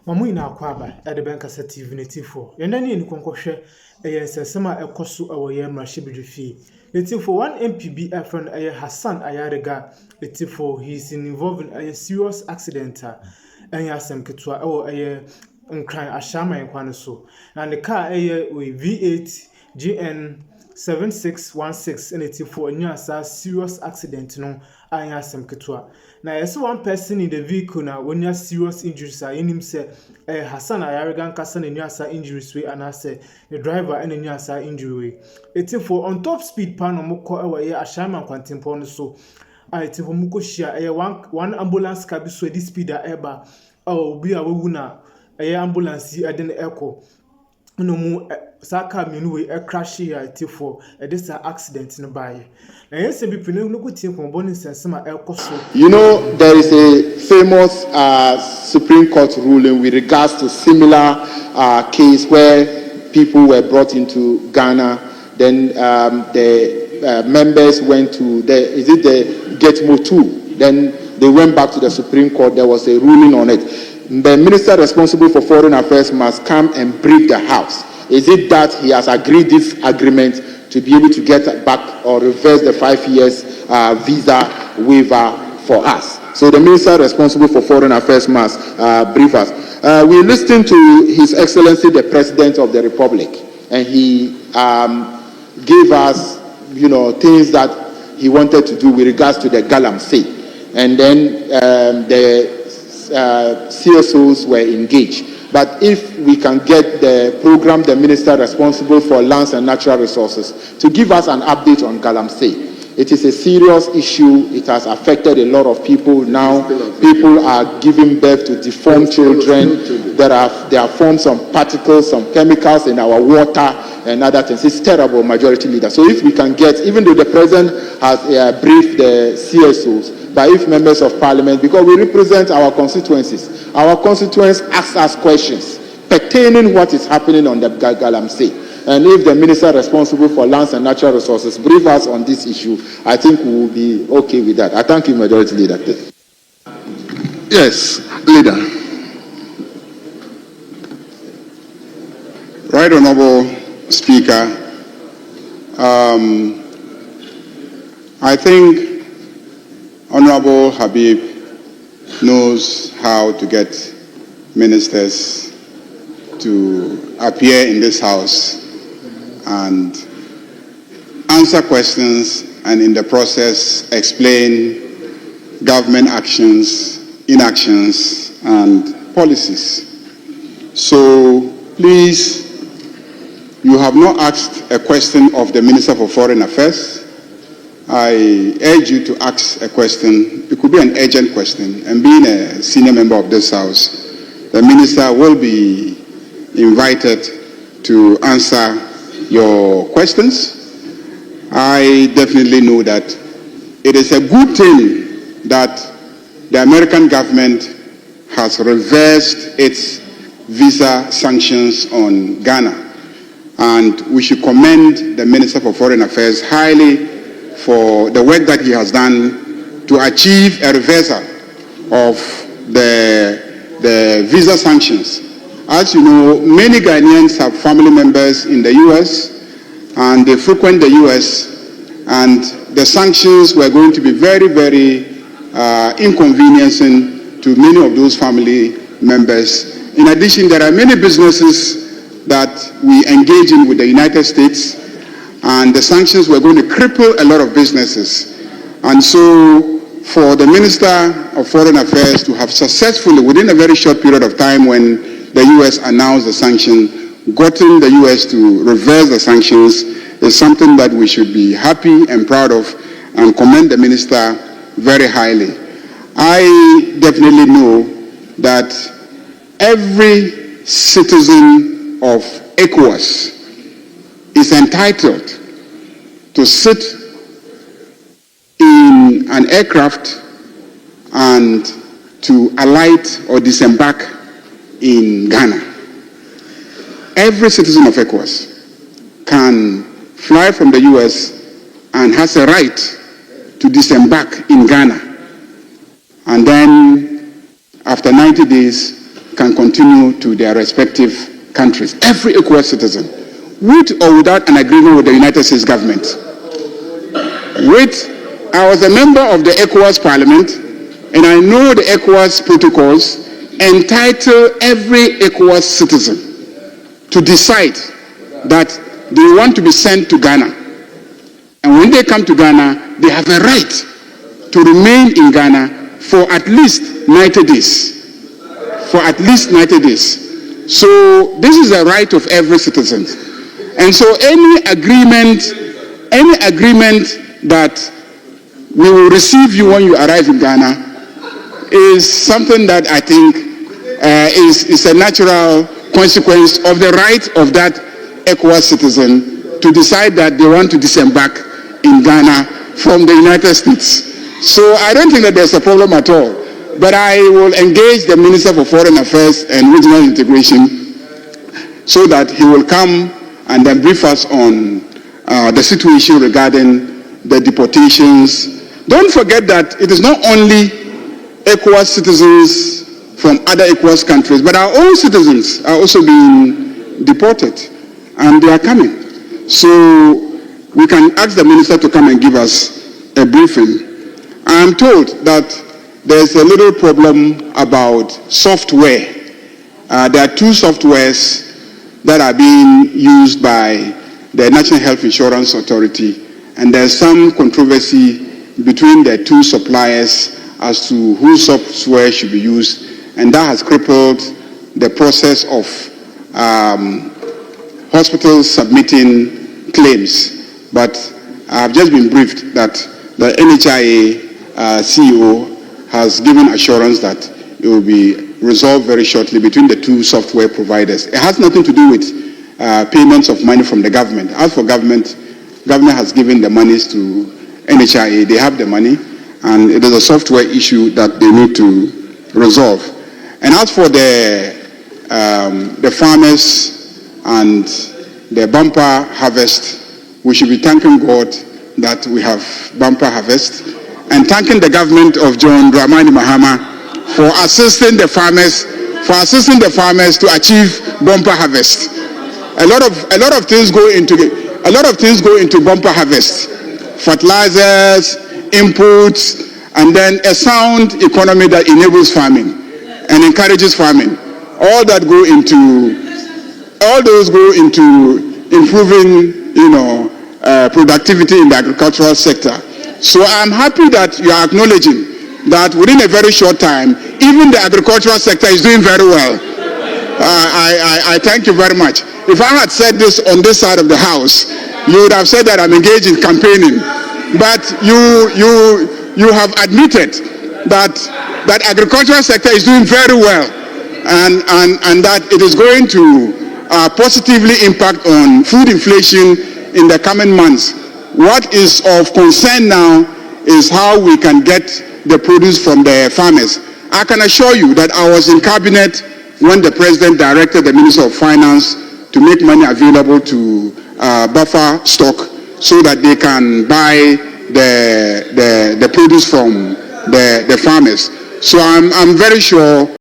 Mamu na akwaba at the bank as TV native. Yanani and Concoche, a summer a cosu or yamra shibifi. Native for one MPB friend Hassan Ayariga, native for he's involved in a serious accident. And yasam Ketua or a crying Ashaiman Full. And the car with V8 GN 7616 and it's for a new serious accident. No, I yasam Ketua. Now, I saw one person in the vehicle now when you have serious injuries. I him say Hassan Ayariga Kassan and you injuries way, and I say the driver and you injury. It's for on top speed pan or moko away Ashaiman Quantimpon so. I tell Muko share one ambulance cab so this speed ever. Oh, be a wuna a ambulance I didn't echo. No more Saka Minue a crash here for this accident in a buy. You know, there is a famous Supreme Court ruling with regards to similar case where people were brought into Ghana. Then the members went to the Getmo 2. Then they went back to the Supreme Court. There was a ruling on it. The minister responsible for foreign affairs must come and brief the House. Is it that he has agreed this agreement to be able to get back or reverse the 5 years visa waiver for us? So the minister responsible for foreign affairs must brief us. We listened to His Excellency the President of the Republic, and he gave us, things that he wanted to do with regards to the Galamsey, and then the CSOs were engaged. But if we can get the minister responsible for lands and natural resources to give us an update on Galamsey. It is a serious issue. It has affected a lot of people now. People are giving birth to deformed children. There are forms some particles, some chemicals in our water and other things. It's terrible, Majority Leader. So if we can get, even though the President has briefed the CSOs, but if members of Parliament, because we represent our constituencies ask us questions pertaining what is happening on the Galamsey. And if the minister responsible for lands and natural resources brief us on this issue, I think we will be okay with that. I thank you, Majority Leader. Yes, Leader. Right Honorable Speaker, I think Honorable Habib knows how to get ministers to appear in this House and answer questions, and in the process explain government actions, inactions, and policies. So please, you have not asked a question of the Minister for Foreign Affairs. I urge you to ask a question. It could be an urgent question, and being a senior member of this House, the Minister will be invited to answer your questions. I definitely know that it is a good thing that the American government has reversed its visa sanctions on Ghana, and we should commend the Minister for Foreign Affairs highly for the work that he has done to achieve a reversal of the visa sanctions. As you know, many Ghanaians have family members in the US, and they frequent the US, and the sanctions were going to be very, very inconveniencing to many of those family members. In addition, there are many businesses that we engage in with the United States, and the sanctions were going to cripple a lot of businesses. And so for the Minister of Foreign Affairs to have successfully, within a very short period of time when the US announced the sanction, gotten the US to reverse the sanctions is something that we should be happy and proud of, and commend the Minister very highly. I definitely know that every citizen of ECOWAS is entitled to sit in an aircraft and to alight or disembark in Ghana. Every citizen of ECOWAS can fly from the US and has a right to disembark in Ghana. And then after 90 days, can continue to their respective countries. Every ECOWAS citizen, with or without an agreement with the United States government. I was a member of the ECOWAS Parliament, and I know the ECOWAS protocols entitle every ECOWAS citizen to decide that they want to be sent to Ghana. And when they come to Ghana, they have a right to remain in Ghana for at least 90 days. For at least 90 days. So this is a right of every citizen. And so any agreement that we will receive you when you arrive in Ghana is something that I think is a natural consequence of the right of that ECOWAS citizen to decide that they want to disembark in Ghana from the United States. So I don't think that there's a problem at all. But I will engage the Minister for Foreign Affairs and Regional Integration so that he will come and then brief us on the situation regarding the deportations. Don't forget that it is not only ECOWAS citizens from other ECOWAS countries, but our own citizens are also being deported, and they are coming. So we can ask the Minister to come and give us a briefing. I am told that there's a little problem about software. There are two softwares that are being used by the National Health Insurance Authority, and there's some controversy between the two suppliers as to whose software should be used, and that has crippled the process of hospitals submitting claims. But I have just been briefed that the NHIA CEO has given assurance that it will be resolved very shortly between the two software providers. It has nothing to do with payments of money from the government. As for government has given the monies to NHIA. They have the money, and it is a software issue that they need to resolve. And as for the farmers and the bumper harvest, we should be thanking God that we have bumper harvest, and thanking the government of John Dramani Mahama for assisting the farmers to achieve bumper harvest. A lot of things go into bumper harvest: fertilizers, inputs, and then a sound economy that enables farming and encourages farming. All those go into improving, productivity in the agricultural sector. So I'm happy that you are acknowledging that within a very short time, even the agricultural sector is doing very well. I thank you very much. If I had said this on this side of the house, you would have said that I'm engaged in campaigning. But you have admitted that agricultural sector is doing very well, and that it is going to positively impact on food inflation in the coming months. What is of concern now is how we can get the produce from the farmers. I can assure you that I was in cabinet when the president directed the Minister of Finance to make money available to buffer stock so that they can buy the produce from the farmers. So I'm very sure